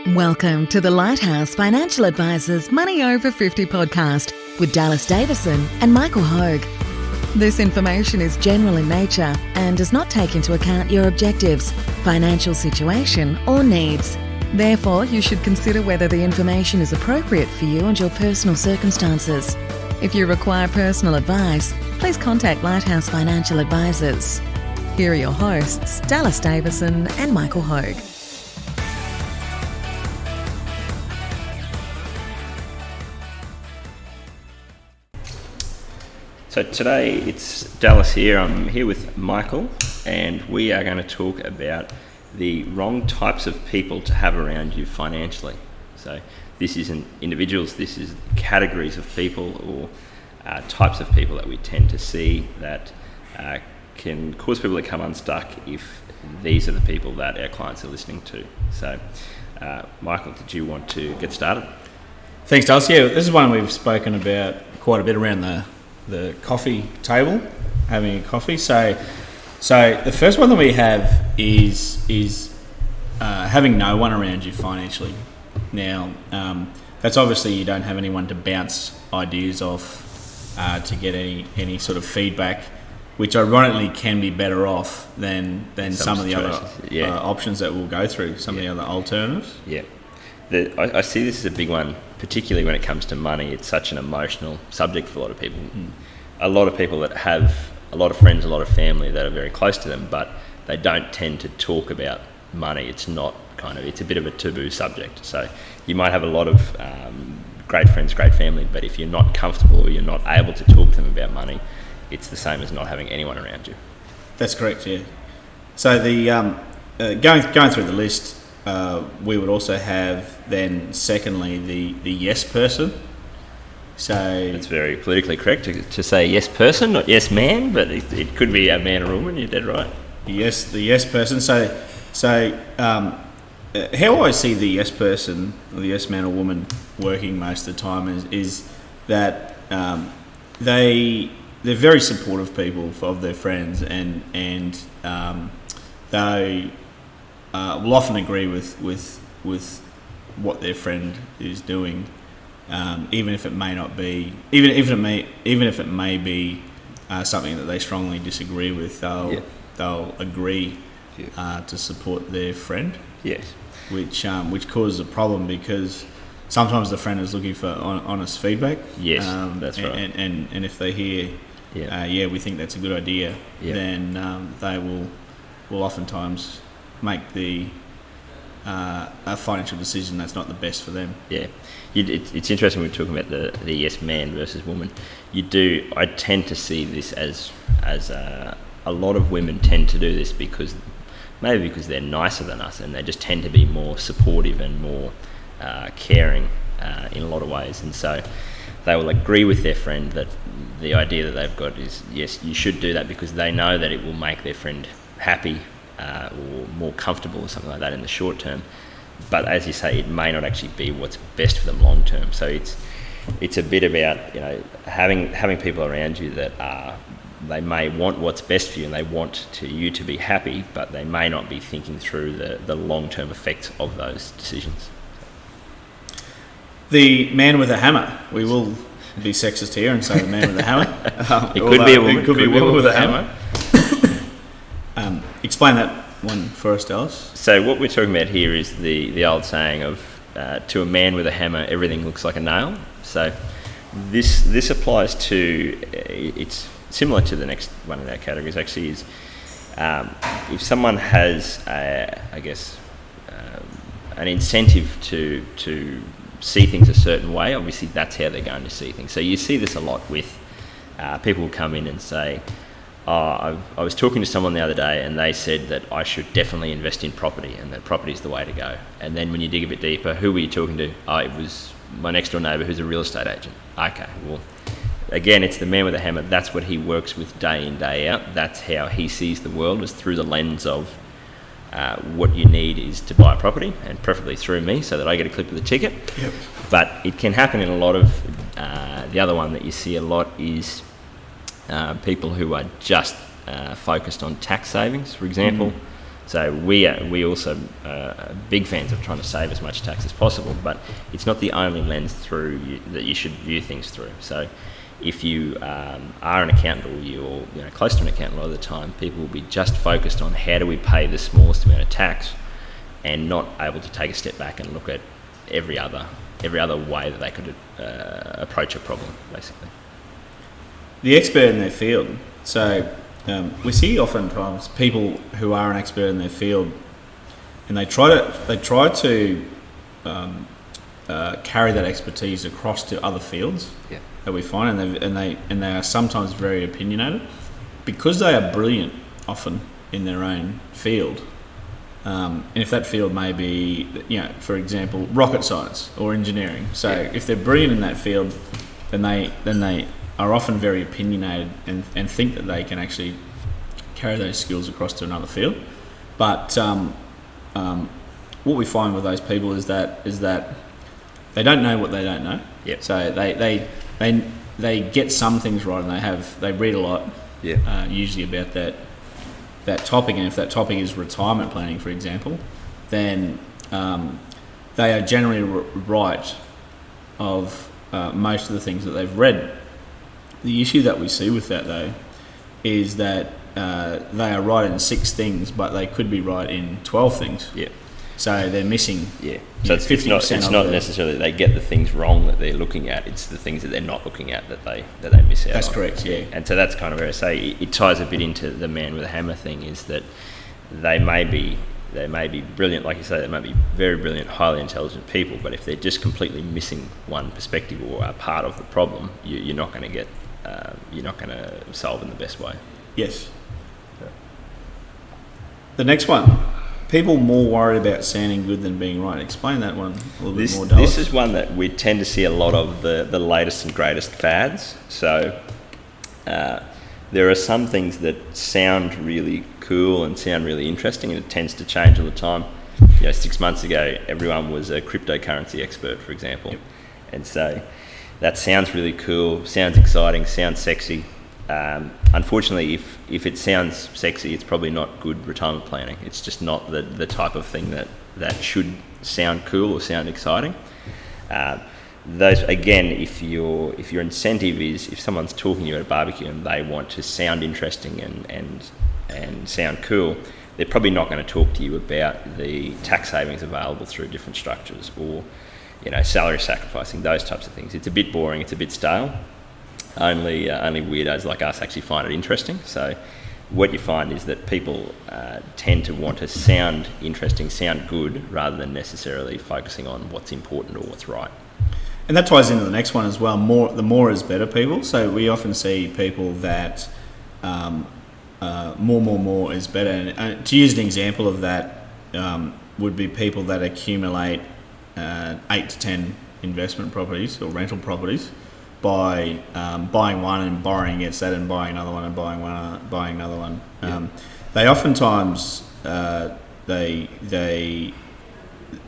Welcome to the Lighthouse Financial Advisors Money Over 50 podcast with Dallas Davison and Michael Hogue. This information is general in nature and does not take into account your objectives, financial situation, or needs. Therefore, you should consider whether the information is appropriate for you and your personal circumstances. If you require personal advice, please contact Lighthouse Financial Advisors. Here are your hosts, Dallas Davison and Michael Hogue. So today it's Dallas here. I'm here with Michael, and we are going to talk about the wrong types of people to have around you financially. So this isn't individuals, this is categories of people or types of people that we tend to see that can cause people to come unstuck if these are the people that our clients are listening to. So Michael, did you want to get started? Thanks, Dallas. Yeah, this is one we've spoken about quite a bit around the coffee table, having a coffee. So the first one that we have is having no one around you financially. Now, that's obviously you don't have anyone to bounce ideas off, to get any sort of feedback, which ironically can be better off than some of the other options that we'll go through, some of the other alternatives. Yeah. I see this as a big one, particularly when it comes to money. It's such an emotional subject for a lot of people. A lot of people that have a lot of friends, a lot of family that are very close to them, but they don't tend to talk about money. It's a bit of a taboo subject. So you might have a lot of great friends, great family, but if you're not comfortable or you're not able to talk to them about money, it's the same as not having anyone around you. That's correct, yeah. So the going through the list, we would also have then secondly the yes person. So it's very politically correct to say yes person, not yes man, but it could be a man or a woman. You're dead right. The yes person. So how I see the yes person or the yes man or woman working most of the time is that they're very supportive people of their friends, and they will often agree with what their friend is doing, even if it may not be, even if it may be something that they strongly disagree with. They'll agree to support their friend. Yes, which causes a problem because sometimes the friend is looking for honest feedback. Yes, that's right. And if they hear, we think that's a good idea, then they will oftentimes make a financial decision that's not the best for them. Yeah, it's interesting when we're talking about the yes man versus woman. I tend to see this as a lot of women tend to do this because they're nicer than us and they just tend to be more supportive and more caring in a lot of ways, and so they will agree with their friend that the idea that they've got is yes, you should do that because they know that it will make their friend happy or more comfortable or something like that in the short term. But as you say, it may not actually be what's best for them long term. So it's a bit about having people around you that they may want what's best for you and they want you to be happy, but they may not be thinking through the long term effects of those decisions. The man with a hammer. We will be sexist here and say the man with a hammer. It could be a woman. It could be a woman with a hammer. Explain that one for us, Dallas. So what we're talking about here is the old saying of to a man with a hammer, everything looks like a nail. So this applies to, it's similar to the next one of our categories actually, is if someone has, an incentive to see things a certain way, obviously that's how they're going to see things. So you see this a lot with people who come in and say, I was talking to someone the other day and they said that I should definitely invest in property and that property is the way to go. And then when you dig a bit deeper, who were you talking to? It was my next door neighbour who's a real estate agent. Okay, well, again, it's the man with a hammer. That's what he works with day in, day out. That's how he sees the world, is through the lens of what you need is to buy a property, and preferably through me so that I get a clip of the ticket. Yep. But it can happen in a lot of, the other one that you see a lot is people who are just focused on tax savings, for example. So we also are big fans of trying to save as much tax as possible, but it's not the only lens that you should view things through. So if you are an accountant, or you're close to an accountant a lot of the time, people will be just focused on how do we pay the smallest amount of tax, and not able to take a step back and look at every other way that they could approach a problem, basically. The expert in their field. So we see oftentimes people who are an expert in their field, and they try to carry that expertise across to other fields that we find, and they are sometimes very opinionated because they are brilliant often in their own field. And if that field may be, for example, rocket science or engineering. So if they're brilliant in that field, then they are often very opinionated and think that they can actually carry those skills across to another field. But what we find with those people is that they don't know what they don't know. Yep. So they get some things right, and they read a lot, usually about that topic. And if that topic is retirement planning, for example, then they are generally right of most of the things that they've read. The issue that we see with that, though, is that they are right in 6 things, but they could be right in 12 things. Yeah. So they're missing. Yeah. So it's 50%. It's not necessarily they get the things wrong that they're looking at. It's the things that they're not looking at that they miss out. That's on. correct. Yeah. And so that's kind of where I say it ties a bit into the man with a hammer thing. Is that they may be brilliant, like you say, they may be very brilliant, highly intelligent people, but if they're just completely missing one perspective or are part of the problem, you're not going to solve in the best way. Yes. The next one. People more worried about sounding good than being right. Explain that one a little bit more, Dallas. This is one that we tend to see a lot of the latest and greatest fads. So there are some things that sound really cool and sound really interesting, and it tends to change all the time. 6 months ago, everyone was a cryptocurrency expert, for example. Yep. And so that sounds really cool, sounds exciting, sounds sexy. Unfortunately, if it sounds sexy, it's probably not good retirement planning. It's just not the type of thing that should sound cool or sound exciting. Those, again, if your incentive is, if someone's talking to you at a barbecue and they want to sound interesting and sound cool, they're probably not going to talk to you about the tax savings available through different structures or salary sacrificing, those types of things. It's a bit boring, it's a bit stale. Only weirdos like us actually find it interesting. So what you find is that people tend to want to sound interesting, sound good, rather than necessarily focusing on what's important or what's right. And that ties into the next one as well. The more is better people. So we often see people that more is better. And to use an example of that would be people that accumulate 8 to 10 investment properties or rental properties by buying one and borrowing against that and buying another one and buying another one. They oftentimes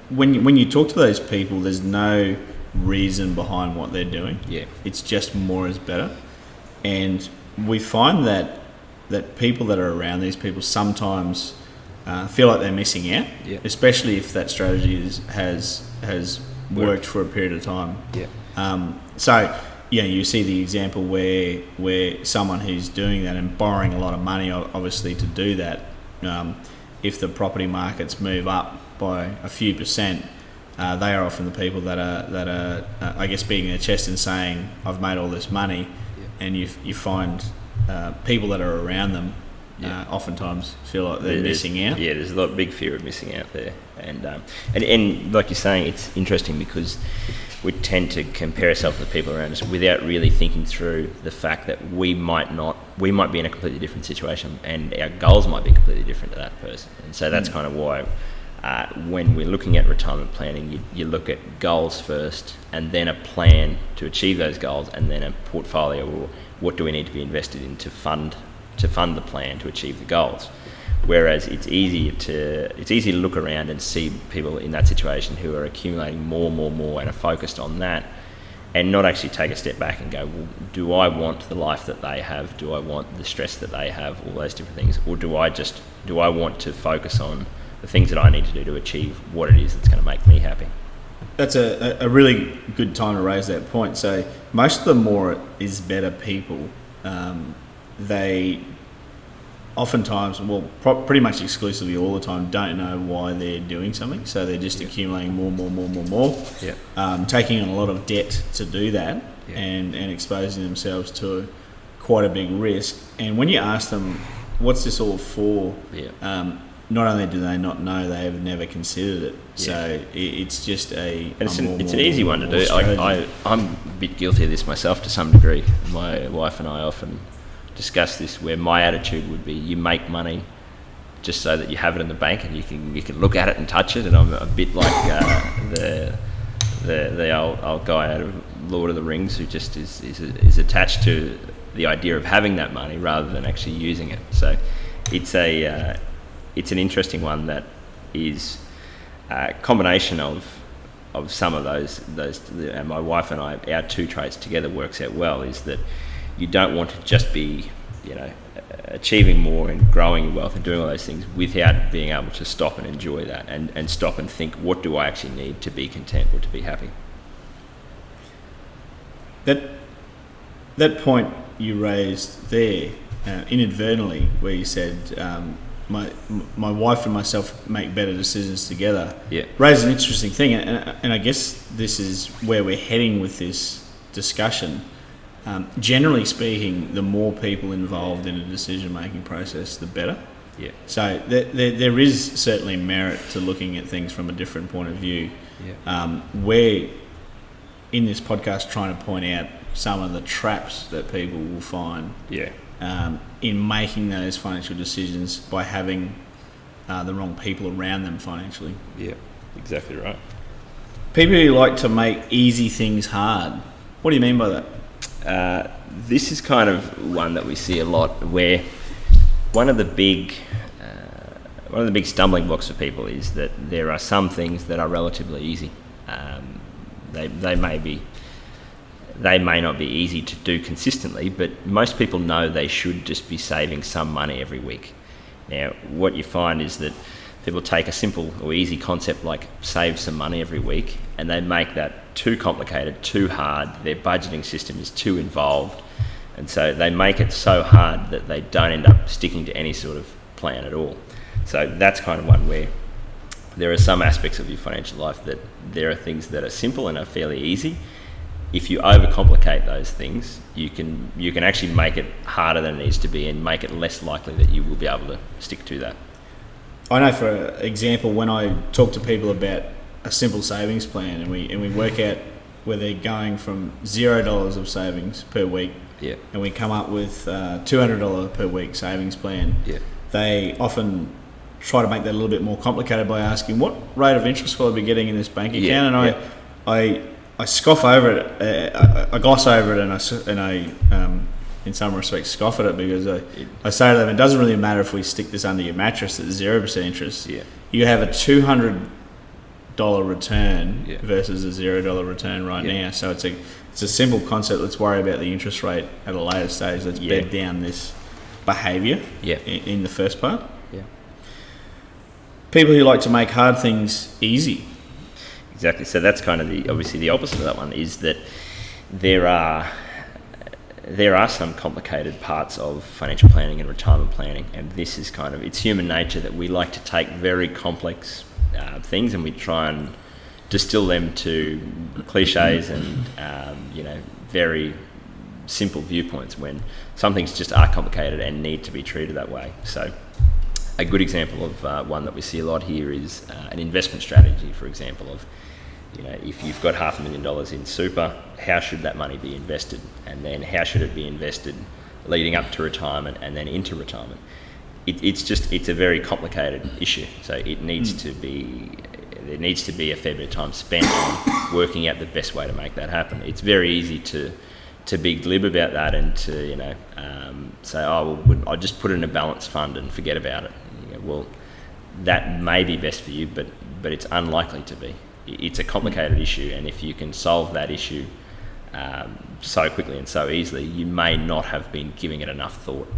when you talk to those people, there's no reason behind what they're doing. Yeah, it's just more is better, and we find that people that are around these people sometimes feel like they're missing out, especially if that strategy has worked for a period of time. So you see the example where someone who's doing that and borrowing a lot of money, obviously, to do that, if the property markets move up by a few percent, they are often the people that are I guess beating their chest and saying, I've made all this money, and you find people that are around them oftentimes feel like they're missing out. Yeah, there's a big fear of missing out there, and like you're saying, it's interesting because we tend to compare ourselves with people around us without really thinking through the fact that we might be in a completely different situation, and our goals might be completely different to that person. And so that's kind of why when we're looking at retirement planning, you look at goals first, and then a plan to achieve those goals, and then a portfolio, or what do we need to be invested in to fund the plan to achieve the goals. Whereas it's easy to look around and see people in that situation who are accumulating more and are focused on that, and not actually take a step back and go, well, do I want the life that they have? Do I want the stress that they have? All those different things. Or do I just do I want to focus on the things that I need to do to achieve what it is that's going to make me happy? That's a really good time to raise that point. So most of the more is better people, they oftentimes, pretty much exclusively all the time, don't know why they're doing something. So they're just accumulating more. Yeah. Taking on a lot of debt to do that, and exposing themselves to quite a big risk. And when you ask them, what's this all for? Yeah. Not only do they not know, they have never considered it. Yeah. So it's just it's an easy one to do. I'm a bit guilty of this myself to some degree. My wife and I often discuss this, where my attitude would be, you make money just so that you have it in the bank and you can look at it and touch it. And I'm a bit like the old guy out of Lord of the Rings, who just is attached to the idea of having that money rather than actually using it. So it's an interesting one that is a combination of some of those. And my wife and I, our two traits together works out well. Is that you don't want to just be, achieving more and growing your wealth and doing all those things without being able to stop and enjoy that and stop and think, what do I actually need to be content or to be happy? That point you raised there, inadvertently, where you said my wife and myself make better decisions together, raised an interesting thing, and I guess this is where we're heading with this discussion. Generally speaking, the more people involved in a decision-making process, the better. Yeah. So there is certainly merit to looking at things from a different point of view. Yeah. We're in this podcast trying to point out some of the traps that people will find in making those financial decisions by having the wrong people around them financially. Yeah, exactly right. People who like to make easy things hard. What do you mean by that? This is kind of one that we see a lot, where one of the big stumbling blocks for people is that there are some things that are relatively easy. They may not be easy to do consistently, but most people know they should just be saving some money every week. Now, what you find is that people take a simple or easy concept like save some money every week, and they make that too complicated, too hard. Their budgeting system is too involved, and so they make it so hard that they don't end up sticking to any sort of plan at all. So that's kind of one where there are some aspects of your financial life that there are things that are simple and are fairly easy. If you overcomplicate those things, you can actually make it harder than it needs to be and make it less likely that you will be able to stick to that. I know, for example, when I talk to people about a simple savings plan and we work out where they're going from $0 of savings per week, and we come up with $200 per week savings plan, they often try to make that a little bit more complicated by asking, what rate of interest will I be getting in this bank account? And I scoff over it, I gloss over it, and I in some respects scoff at it, because I say to them, it doesn't really matter if we stick this under your mattress at 0% interest. You have a $200 return versus a $0 return right now. So it's a simple concept. Let's worry about the interest rate at a later stage. Let's bed down this behaviour in the first part. People who like to make hard things easy. Exactly. So that's kind of obviously the opposite of that one, is that there are some complicated parts of financial planning and retirement planning, and this is kind of, it's human nature that we like to take very complex things and we try and distill them to cliches and very simple viewpoints, when some things just are complicated and need to be treated that way. So a good example of one that we see a lot here is an investment strategy, for example, of, if you've got $500,000 in super, how should that money be invested? And then how should it be invested leading up to retirement and then into retirement? It's a very complicated issue. So there needs to be a fair bit of time spent on working out the best way to make that happen. It's very easy to be glib about that and to, say, I'll just put it in a balanced fund and forget about it. Well, that may be best for you, but it's unlikely to be. It's a complicated issue, and if you can solve that issue so quickly and so easily, you may not have been giving it enough thought.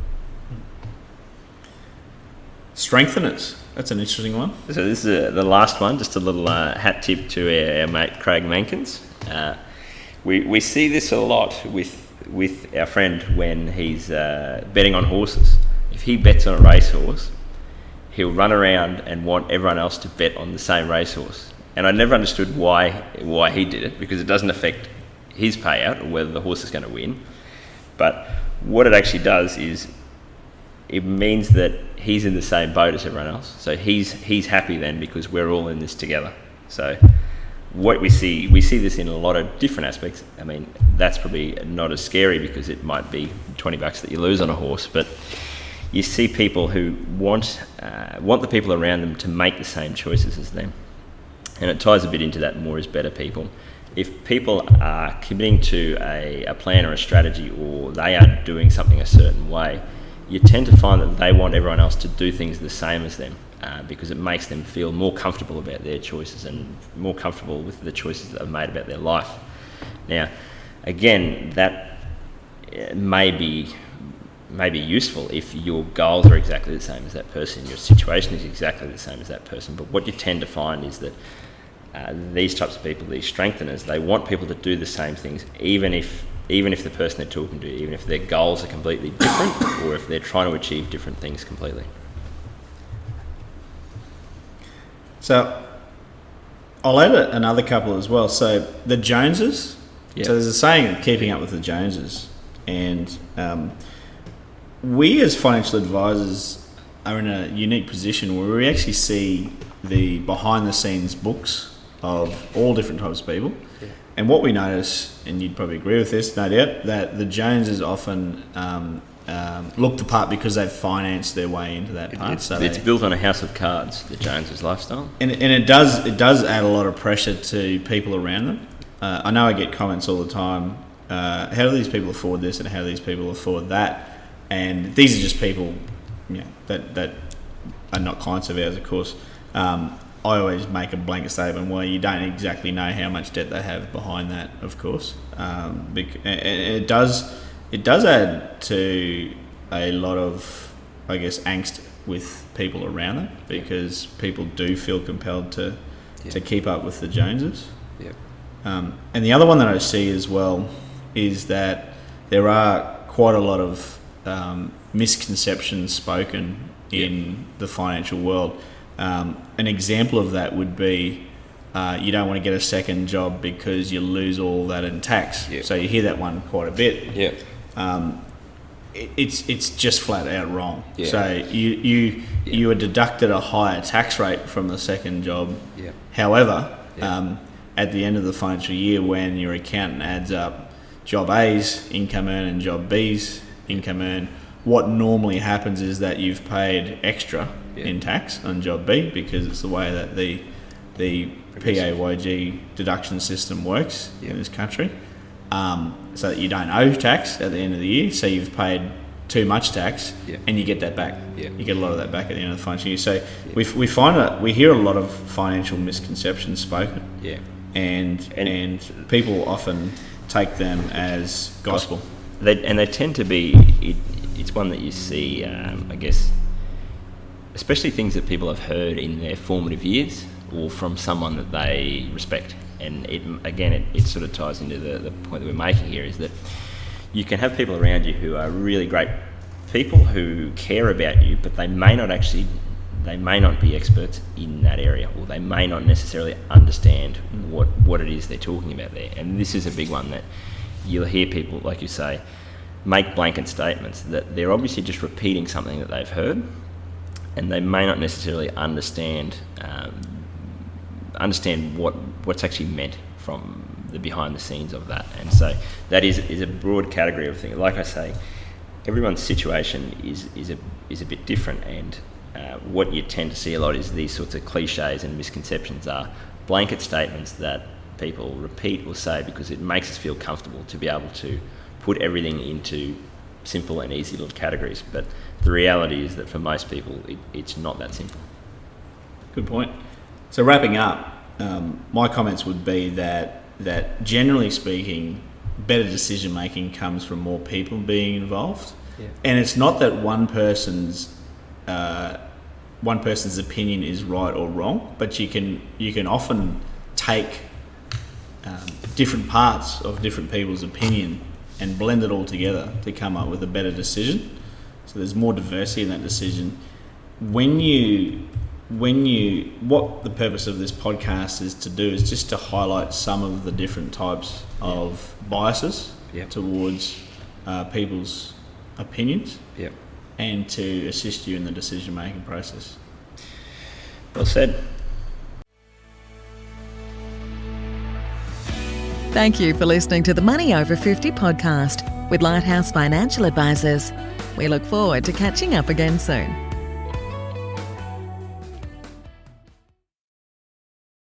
Strengtheners. That's an interesting one. So this is the last one, just a little hat tip to our mate Craig Mankins. We see this a lot with our friend when he's betting on horses. If he bets on a racehorse, he'll run around and want everyone else to bet on the same racehorse. And I never understood why he did it, because it doesn't affect his payout or whether the horse is going to win. But what it actually does is it means that he's in the same boat as everyone else. So he's happy then, because we're all in this together. So what we see this in a lot of different aspects. I mean, that's probably not as scary because it might be $20 that you lose on a horse, but you see people who want the people around them to make the same choices as them. And it ties a bit into that more is better people. If people are committing to a plan or a strategy, or they are doing something a certain way, you tend to find that they want everyone else to do things the same as them, because it makes them feel more comfortable about their choices and more comfortable with the choices that they've made about their life. Now, again, that may be useful if your goals are exactly the same as that person, your situation is exactly the same as that person. But what you tend to find is that these types of people, these strengtheners, they want people to do the same things, even if the person they're talking to, even if their goals are completely different, or if they're trying to achieve different things completely. So I'll add another couple as well. So the Joneses. Yep. So there's a saying, keeping up with the Joneses, and we as financial advisors are in a unique position where we actually see the behind the scenes books of all different types of people. Yeah. And what we notice, and you'd probably agree with this, no doubt, that the Joneses often look the part because they've financed their way into that part. It's built on a house of cards, the Joneses lifestyle. And it does add a lot of pressure to people around them. I know I get comments all the time, how do these people afford this and how do these people afford that? And these are just people, that are not clients of ours, of course. I always make a blanket statement where you don't exactly know how much debt they have behind that, of course. And it does add to a lot of, I guess, angst with people around them, because people do feel compelled to keep up with the Joneses. Yeah. And the other one that I see as well is that there are quite a lot of misconceptions spoken in the financial world. An example of that would be you don't want to get a second job because you lose all that in tax. Yep. So you hear that one quite a bit. Yeah. It's just flat out wrong. Yeah. So you are deducted a higher tax rate from the second job. Yeah. However, at the end of the financial year, when your accountant adds up job A's income earned and job B's income earned, what normally happens is that you've paid extra in tax on job B, because it's the way that the PAYG deduction system works in this country, so that you don't owe tax at the end of the year. So you've paid too much tax, and you get that back. You get a lot of that back at the end of the financial year. So we find that we hear a lot of financial misconceptions spoken, and people often take them as gospel. They tend to be. It's one that you see, I guess, especially things that people have heard in their formative years or from someone that they respect. And it sort of ties into the point that we're making here, is that you can have people around you who are really great people who care about you, but they may not be experts in that area, or they may not necessarily understand what it is they're talking about there. And this is a big one that you'll hear people, like you say, make blanket statements that they're obviously just repeating something that they've heard, and they may not necessarily understand what's actually meant from the behind the scenes of that. And so that is a broad category of things. Like I say, everyone's situation is a bit different, and what you tend to see a lot is these sorts of cliches and misconceptions are blanket statements that people repeat or say because it makes us feel comfortable to be able to put everything into simple and easy little categories. But the reality is that for most people, it's not that simple. Good point. So wrapping up, my comments would be that generally speaking, better decision making comes from more people being involved. And it's not that one person's one person's opinion is right or wrong, but you can often take different parts of different people's opinion and blend it all together to come up with a better decision. So there's more diversity in that decision. What the purpose of this podcast is to do is just to highlight some of the different types of biases towards people's opinions, and to assist you in the decision-making process. Well said. Thank you for listening to the Money Over 50 podcast with Lighthouse Financial Advisors. We look forward to catching up again soon.